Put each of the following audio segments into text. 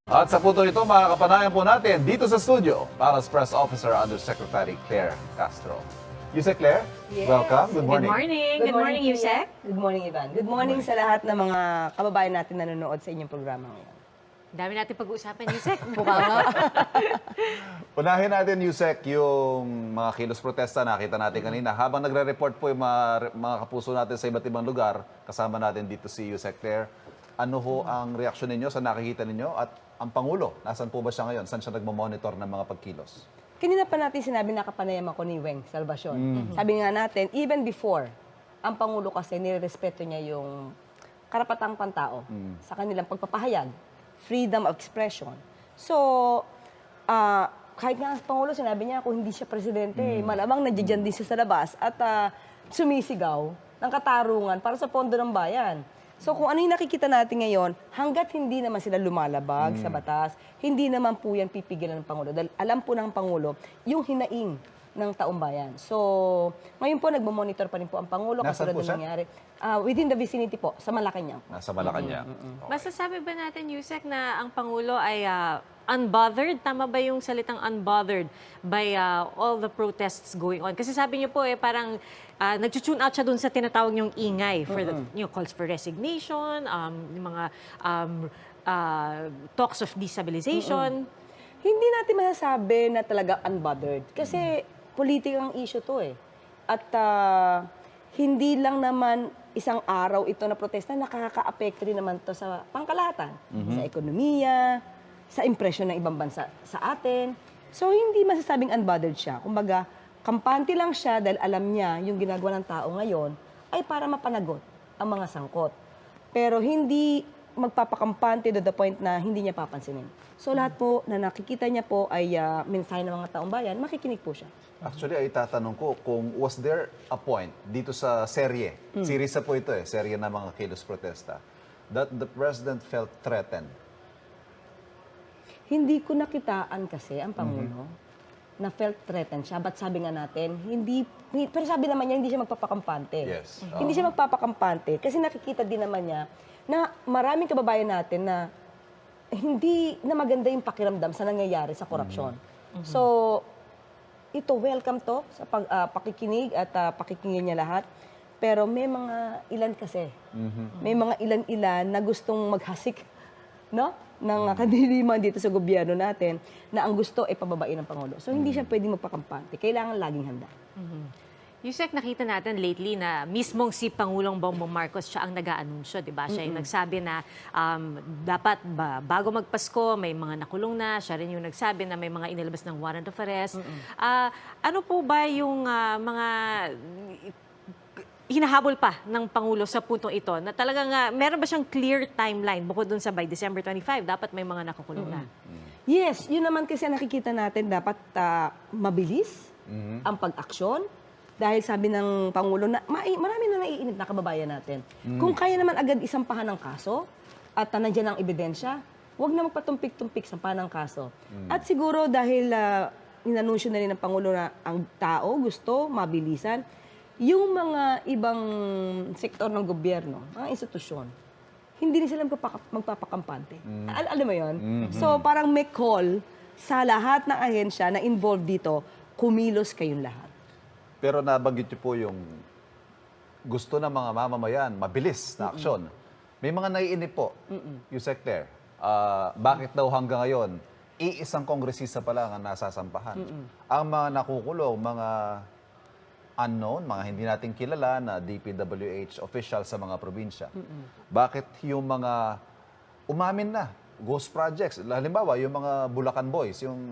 At sa punto ito, makakapanayan po natin dito sa studio para sa Press Officer Undersecretary Claire Castro. Yusek Claire, Yes. welcome. Good morning. Good morning. Good morning, Kuya. Yusek. Good morning, Ivan. Good morning sa lahat ng mga kababayan natin na nanonood sa inyong programa ngayon. Dami natin pag-uusapan, Yusek. Mukha nga. Unahin natin, Yusek, yung mga kilos protesta nakita natin kanina. Habang nagre-report po yung mga kapuso natin sa iba't ibang lugar, kasama natin dito si Yusek Claire. Ano ho ang reaksyon ninyo sa nakikita ninyo? At ang Pangulo, nasan po ba siya ngayon? Saan siya nagmamonitor ng mga pagkilos? Kanina pa natin sinabi na kapanayam ako ni Weng Salvacion. Sabi nga natin, even before, ang Pangulo kasi nirerespeto niya yung karapatang pantao sa kanilang pagpapahayag, freedom of expression. So, kahit nga ang Pangulo, sinabi niya kung hindi siya presidente, malamang nandiyan din siya sa labas at sumisigaw ng katarungan para sa pondo ng bayan. So kung ano yung nakikita natin ngayon, hanggat hindi naman sila lumalabag sa batas, hindi naman po yan pipigilan ng Pangulo. Dahil alam po ng Pangulo yung hinaing ng taong bayan. So ngayon po nagmo-monitor pa rin po ang Pangulo Nasaan katulad po ng siya? nangyari. Within the vicinity po, sa Malacanang. Nasa Malacanang. Masasabi ba natin, Yusek, na ang Pangulo ay unbothered? Tama ba yung salitang unbothered by all the protests going on? Kasi sabi niyo po, parang nag-tune out siya dun sa tinatawag niyong ingay for the calls for resignation, yung mga talks of destabilization. Hindi natin masasabi na talaga unbothered. Kasi politikang issue to eh. At hindi lang naman isang araw ito na protesta, nakaka-apekto rin naman to sa pangkalahatan, sa ekonomiya, sa impresyon ng ibang bansa sa atin. So hindi masasabing unbothered siya. Kumbaga, kampante lang siya dahil alam niya yung ginagawa ng tao ngayon ay para mapanagot ang mga sangkot. Pero hindi magpapakampante to the point na hindi niya papansinin. So lahat po na nakikita niya po ay mensahe ng mga taong bayan, makikinig po siya. Actually, ay tatanong ko kung was there a point dito sa serye, series na po ito serye ng mga kilos protesta, that the President felt threatened. Hindi ko nakitaan kasi ang Pangulo na felt threatened siya. But sabi nga natin, pero sabi naman niya, hindi siya magpapakampante. Yes. Hindi siya magpapakampante kasi nakikita din naman niya na maraming kababayan natin na hindi na maganda yung pakiramdam sa nangyayari sa korupsyon. So, ito, welcome to sa pakikinig at pakikinggan niya lahat. Pero may mga ilan kasi, may mga ilan-ilan na gustong maghasik, no? Ng kadiliman dito sa gobyerno natin na ang gusto ay pababain ng Pangulo. So, hindi siya pwedeng magpakampante. Kailangan laging handa. Yusek, nakita natin lately na mismong si Pangulong Bongbong Marcos siya ang nag-aanunsyo, di ba? Siya yung nagsabi na dapat bago magpasko, may mga nakulong na. Siya rin yung nagsabi na may mga inilabas ng warrant of arrest. Ano po ba yung mga hinahabol pa ng Pangulo sa puntong ito na talagang meron ba siyang clear timeline bukod dun sa by December 25, dapat may mga nakukulong na? Yes, yun naman kasi nakikita natin dapat mabilis ang pag-aksyon. Dahil sabi ng Pangulo na marami na naiinip na kababayan natin. Kung kaya naman agad isampahan ng kaso at nandiyan ang ebidensya, huwag na magpatumpik-tumpik sampahan ng kaso. At siguro dahil inanunsyo na rin ng Pangulo na ang tao gusto mabilisan, yung mga ibang sektor ng gobyerno, mga institusyon, hindi rin sila magpapakampante. Alam mo yun? So parang may call sa lahat ng ahensya na involved dito, kumilos kayong lahat. Pero nabanggit niyo po yung gusto ng mga mamamayan, mabilis na aksyon. May mga naiinip po, Yusek Claire. Bakit daw hanggang ngayon, iisang kongresista pa lang ang nasasampahan? Ang mga nakukulong, mga unknown, mga hindi natin kilala na DPWH official sa mga probinsya. Bakit yung mga umamin na, ghost projects, halimbawa yung mga Bulacan Boys, yung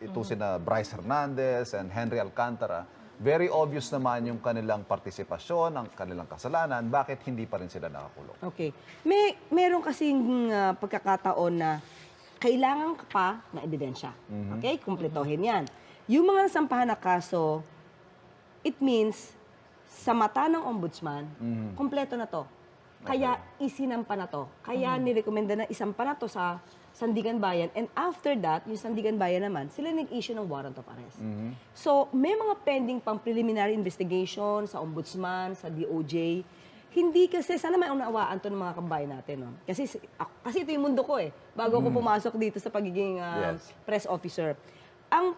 ito sina Bryce Hernandez and Henry Alcantara, very obvious naman yung kanilang partisipasyon, ang kanilang kasalanan, bakit hindi pa rin sila nakakulong? Okay. Meron kasing pagkakataon na kailangan ka pa na ebidensya. Okay? Kumpletohin yan. Yung mga nasampahan na kaso, it means, sa mata ng ombudsman, kumpleto na to. Kaya isinampa na to. Kaya nirekomenda na isampa na to sa Sandigan Bayan. And after that, yung Sandigan Bayan naman, sila nag-issue ng warrant of arrest. So, may mga pending pang preliminary investigation sa ombudsman, sa DOJ. Hindi kasi, sana may unawaan to ng mga kababayan natin. No? Kasi ito yung mundo ko eh. Bago ako pumasok dito sa pagiging Yes. press officer. Ang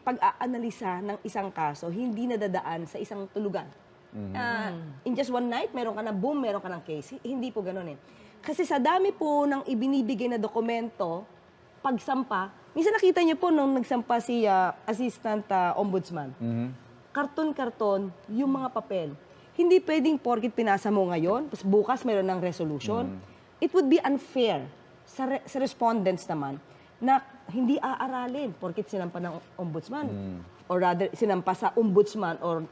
pag-aanalisa ng isang kaso, hindi nadadaan sa isang tulugan. In just one night, meron ka na boom, meron ka ng case. Hindi po ganun eh. Kasi sa dami po ng ibinibigay na dokumento, pagsampa, minsan nakita niyo po nung nagsampa si Assistant Ombudsman, karton-karton yung mga papel. Hindi pwedeng porkit pinasa mo ngayon, tapos bukas meron ng resolution. It would be unfair sa respondents naman na hindi aaralin porkit sinampa ng ombudsman. Or rather, sinampa sa ombudsman or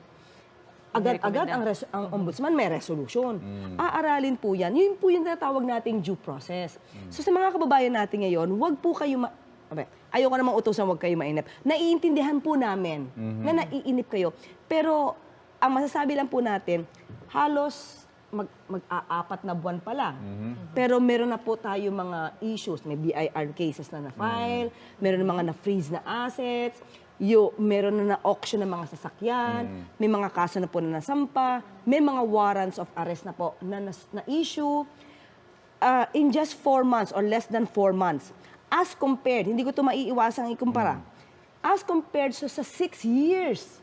agad-agad ang ombudsman may resolution. Aaralin po yan. Yun po yung tinatawag nating due process. So sa mga kababayan natin ngayon, wag po kayo ayoko namang utusan wag kayo mainip. Naiintindihan po namin na naiinip kayo. Pero ang masasabi lang po natin, halos mag-aapat na buwan pa lang. Pero meron na po tayo mga issues. May BIR cases na na-file, meron na mga na-freeze na assets, meron na na-auction ng mga sasakyan, may mga kaso na po na nasampa, may mga warrants of arrest na po na issue in just 4 months or less than 4 months. As compared, hindi ko ito maiiwasang ikumpara, as compared sa 6 years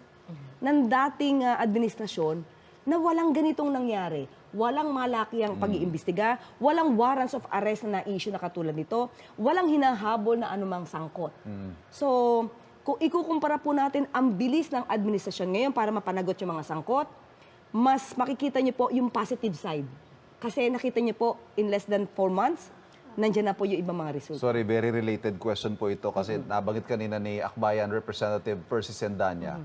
ng dating administrasyon na walang ganitong nangyari. Walang malaki ang pag-iimbestiga, walang warrants of arrest na na-issue na katulad nito, walang hinahabol na anumang sangkot. So, kung ikukumpara po natin ang bilis ng administrasyon ngayon para mapanagot yung mga sangkot, mas makikita niyo po yung positive side. Kasi nakita niyo po, in less than 4 months, nandiyan na po yung ibang mga resulta. Sorry, very related question po ito kasi nabanggit kanina ni Akbayan Representative Percy Sendanya.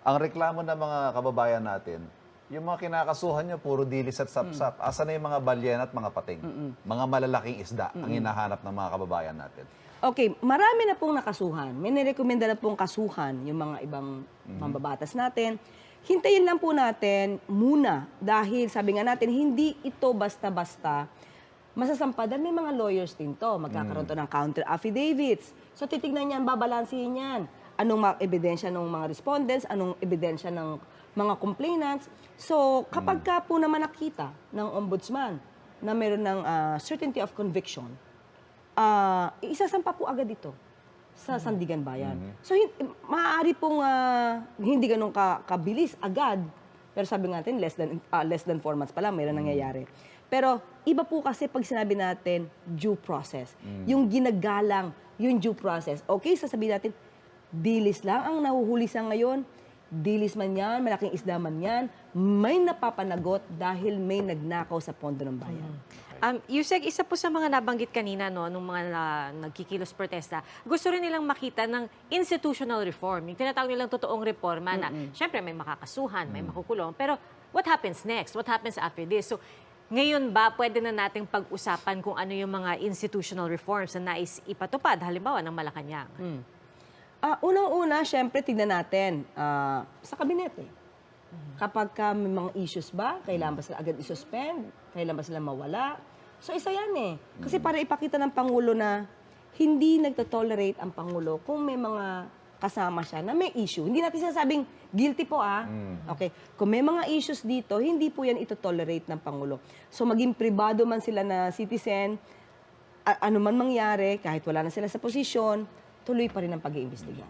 Ang reklamo ng mga kababayan natin, yung mga kinakasuhan nyo, puro dilis at sapsap. Asa na yung mga balyen at mga pating? Mga malalaking isda ang hinahanap ng mga kababayan natin. Okay, marami na pong nakasuhan. May nirekomenda na pong kasuhan yung mga ibang mambabatas natin. Hintayin lang po natin muna dahil sabi nga natin, hindi ito basta-basta masasampa dahil may mga lawyers din to. Magkakaroon to ng counter affidavits. So titignan yan, babalansihin yan. Anong mga ebidensya ng mga respondents, anong ebidensya ng mga complainants. So kapag ka po naman nakita ng ombudsman na meron ng certainty of conviction, isasampa po agad ito sa Sandigan Bayan. So, maaari pong hindi ganun kabilis agad. Pero sabi natin, less than 4 months pa lang, mayroon nangyayari. Pero, iba po kasi pag sinabi natin, due process. Yung ginagalang, yung due process. Okay, sasabihin natin, dilis lang ang nahuhuli sa ngayon. Dilis man yan, malaking isda man yan, may napapanagot dahil may nagnakaw sa pondo ng bayan. Yusek, isa po sa mga nabanggit kanina, no, nung mga nagkikilos protesta, gusto rin nilang makita ng institutional reform. Yung tinatawag nilang totoong reforma na, syempre may makakasuhan, may makukulong, pero what happens next? What happens after this? So, ngayon ba, pwede na nating pag-usapan kung ano yung mga institutional reforms na nais ipatupad, halimbawa ng Malacanang? Unang-una, syempre, tignan natin sa kabinete. Kapag may mga issues ba, kailangan ba sila agad isuspend? Kailangan ba sila mawala? So, isa yan eh. Kasi para ipakita ng Pangulo na hindi nagtotolerate ang Pangulo kung may mga kasama siya na may issue. Hindi natin sinasabing guilty po Okay. Kung may mga issues dito, hindi po yan itotolerate ng Pangulo. So, maging pribado man sila na citizen, ano man mangyari, kahit wala na sila sa posisyon, tuloy pa rin ang pag-iimbestiga.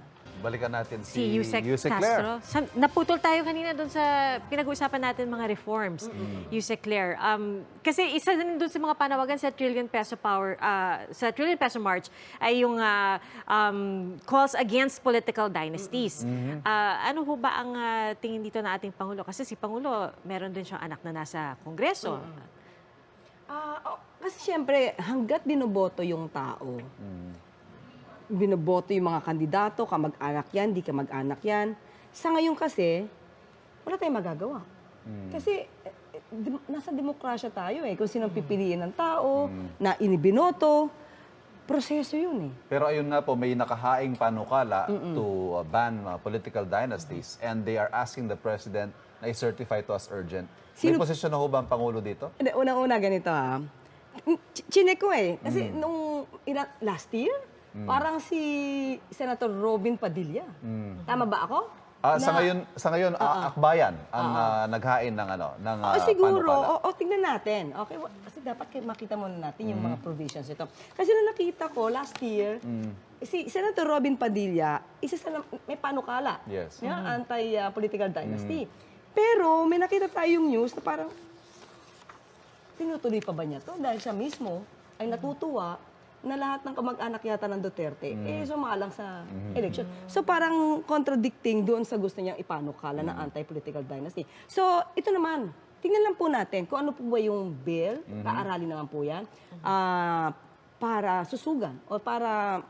Balikan natin Si Yusek Claire. Castro. Naputol tayo kanina doon sa pinag-uusapan natin mga reforms. Yusek Claire. Kasi isa din doon sa mga panawagan sa Trillion Peso March ay yung calls against political dynasties. Ano ho ba ang tingin dito na ating Pangulo? Kasi si Pangulo, meron din siyang anak na nasa Kongreso. Kasi syempre, hanggat binoboto yung tao, binoboto yung mga kandidato, kamag-anak yan, di kamag-anak yan. Sa ngayon kasi, wala tayong magagawa. Kasi nasa demokrasya tayo eh. Kung sinong pipiliin ng tao, na inibinoto, proseso yun eh. Pero ayun nga po, may nakahaing panukala to ban political dynasties and they are asking the President na i-certify to as urgent. May posisyon na ho ba ang Pangulo dito? Unang-una ganito Chinek ko eh. Kasi nung last year, parang si Senator Robin Padilla. Tama ba ako? Sa ngayon akbayan ang naghain ng Siguro, panukala. tingnan natin. Okay, kasi dapat makita muna natin yung mga provisions ito. Kasi na nakita ko last year, si Senator Robin Padilla, isa sa may panukala. Yes. Anti-political dynasty. Pero may nakita tayong news na parang tinutuloy pa ba niya to? Dahil siya mismo ay natutuwa na lahat ng kamag-anak yata ng Duterte sumalang sa election. So parang contradicting doon sa gusto niyang ipanukala na anti-political dynasty. So ito naman, tingnan lang po natin kung ano po ba yung bill, paaralin naman po yan, para susugan o para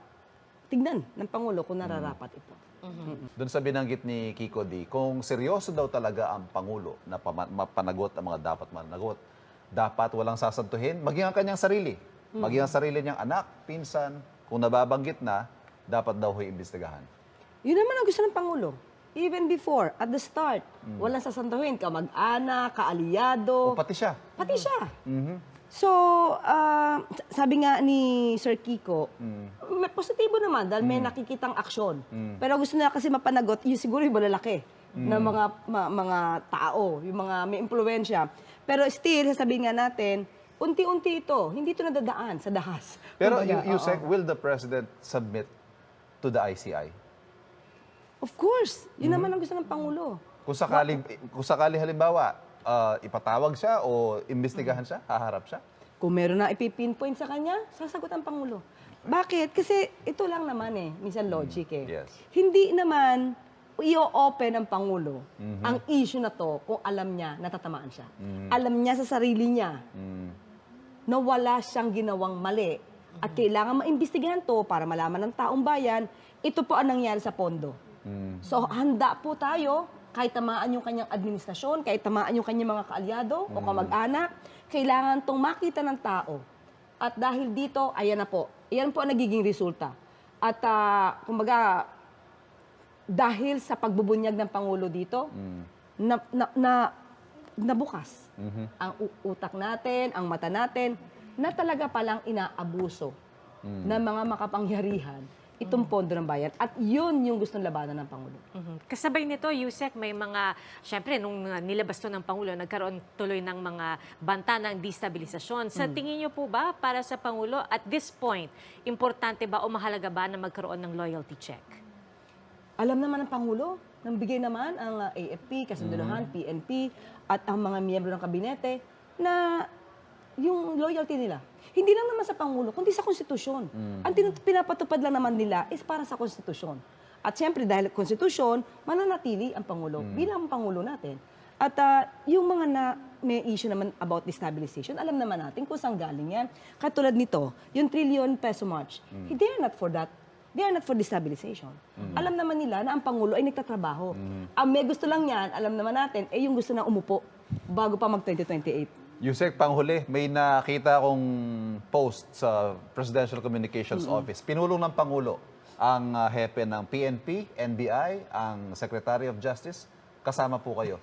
tignan ng Pangulo kung nararapat ito. Doon sa binanggit ni Kiko D, kung seryoso daw talaga ang Pangulo na mapanagot ang mga dapat managot, dapat walang sasantuhin, maging ang kanyang sarili. Maging ang sarili niyang anak, pinsan, kung nababanggit na, dapat daw ho'y imbestigahan. Yun naman ang gusto ng Pangulo. Even before, at the start, walang sasantuhin, kamag-anak, kaalyado. O pati siya. Pati siya. So, sabi nga ni Sir Kiko, may positibo naman dahil may nakikitang aksyon. Pero gusto na kasi mapanagot, yung siguro yung malalaki na mga tao, yung mga may impluwensya. Pero still, sasabihin nga natin, unti-unti ito, hindi ito nadadaan sa dahas. Pero Kumbaga, Yusek, will the President submit to the ICI? Of course, yun naman ang gusto ng Pangulo. Kung sakali halimbawa, ipatawag siya o imbestigahan siya, haharap siya? Kung meron na ipipinpoint sa kanya, sasagot ang Pangulo. Bakit? Kasi ito lang naman minsan logic Yes. Hindi naman i-open ng Pangulo ang issue na to kung alam niya natatamaan siya. Alam niya sa sarili niya na wala siyang ginawang mali at kailangan maimbestigahan to para malaman ng taong bayan, ito po ang nangyari sa pondo. So handa po tayo, kahit tamaan yung kanyang administrasyon, kahit tamaan yung kanyang mga kaalyado o kamag-anak, kailangan tong makita ng tao. At dahil dito, ayan na po. Ayan po ang nagiging resulta. At kumbaga, dahil sa pagbubunyag ng Pangulo dito, nabukas ang utak natin, ang mata natin, na talaga palang inaabuso ng mga makapangyarihan itong pondo ng bayan. At yun yung gustong labanan ng Pangulo. Kasabay nito, Yusek, may mga, syempre, nung nilabas to ng Pangulo, nagkaroon tuloy ng mga banta ng destabilisasyon. Sa tingin niyo po ba, para sa Pangulo, at this point, importante ba o mahalaga ba na magkaroon ng loyalty check? Alam naman ng Pangulo, nang bigay naman ang AFP, Kasunduluhan, PNP, at ang mga miyembro ng kabinete, na yung loyalty nila. Hindi lang naman sa Pangulo, kundi sa konstitusyon. Ang pinapatupad lang naman nila is para sa konstitusyon. At siyempre, dahil konstitusyon, mananatili ang Pangulo bilang Pangulo natin. At yung mga may issue naman about destabilization, alam naman natin kung saan galing yan. Katulad nito, yung trillion peso march, they are not for that. They are not for destabilization. Alam naman nila na ang Pangulo ay nagtatrabaho. Ang may gusto lang yan, alam naman natin, yung gusto na umupo bago pa mag-2028. Yusek, panghuli, may nakita kong post sa Presidential Communications Office. Pinulong ng Pangulo ang hepe ng PNP, NBI, ang Secretary of Justice. Kasama po kayo.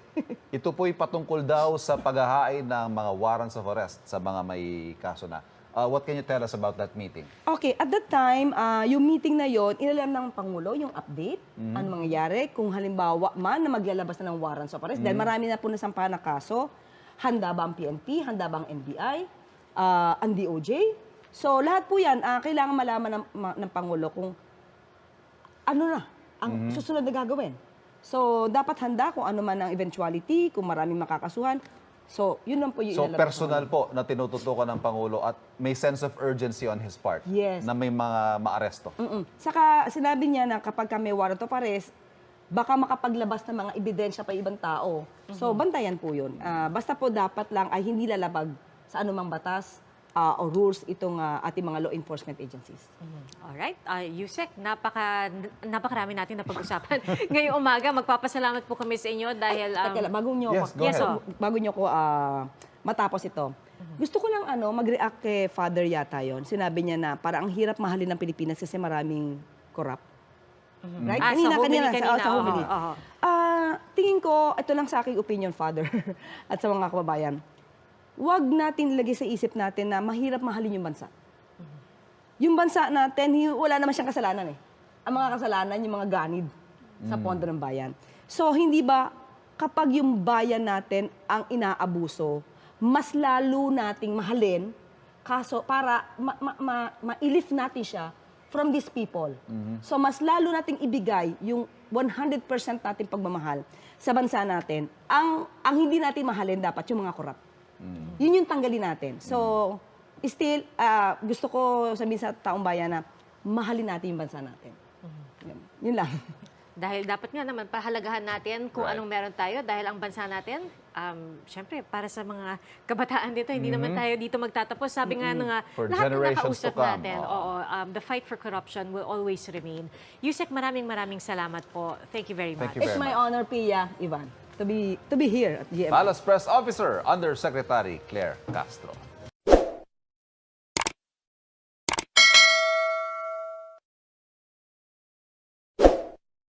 Ito po'y patungkol daw sa paghahain ng mga warrants of arrest sa mga may kaso na. What can you tell us about that meeting? Okay, at that time, yung meeting na yon, inalam ng Pangulo yung update, ano mangyayari, kung halimbawa man na maglalabas na ng warrants of arrest, dahil marami na po nasampahan na kaso, handa ba ang PNP, handa ba ang NBI, ang DOJ. So lahat po yan, kailangan malaman ng Pangulo kung ano na ang susunod na gagawin. So dapat handa kung ano man ang eventuality, kung maraming makakasuhan. So, yun lang po yung So, ilalabas personal ng po na tinututukan ng Pangulo at may sense of urgency on his part Yes. na may mga maaresto. Saka sinabi niya na kapag may warrant of arrest, baka makapaglabas ng mga ebidensya pa ibang tao. So, bantayan po yun. Basta po dapat lang ay hindi lalabag sa anumang batas o rules itong ating mga law enforcement agencies. Alright. Yusek, napakarami natin na pag-usapan. Ngayong umaga, magpapasalamat po kami sa inyo dahil... Teka lang, bago niyo Yes, go ahead. bago niyo ko matapos ito. Gusto ko lang mag-react kay Father yata yon. Sinabi niya na para ang hirap mahalin ng Pilipinas kasi maraming corrupt. Right? sa homily kanina. Sa homily. Oo. Tingin ko, ito lang sa aking opinion, Father, at sa mga kababayan, huwag natin ilagay sa isip natin na mahirap mahalin yung bansa. Yung bansa natin, wala naman siyang kasalanan eh. Ang mga kasalanan, yung mga ganid sa pondo ng bayan. So, hindi ba kapag yung bayan natin ang inaabuso, mas lalo nating mahalin, kaso para ma-relieve natin siya from these people. So, mas lalo nating ibigay yung 100% nating pagmamahal sa bansa natin. Ang hindi natin mahalin dapat yung mga korap. Yun yung tanggalin natin. So, still, gusto ko sabihin sa taong bayan na mahalin natin yung bansa natin. Yun lang. Dahil dapat nga naman pahalagahan natin kung Right. anong meron tayo dahil ang bansa natin, syempre, para sa mga kabataan dito, hindi naman tayo dito magtatapos. Sabi nga nga, For lahat ng generations to nakausap come. natin, the fight for corruption will always remain. Yusek, maraming salamat po. Thank you very much. Thank you It's very my much. honor, Pia, Ivan, to be here at GMA. Palace Press Officer, Undersecretary Claire Castro.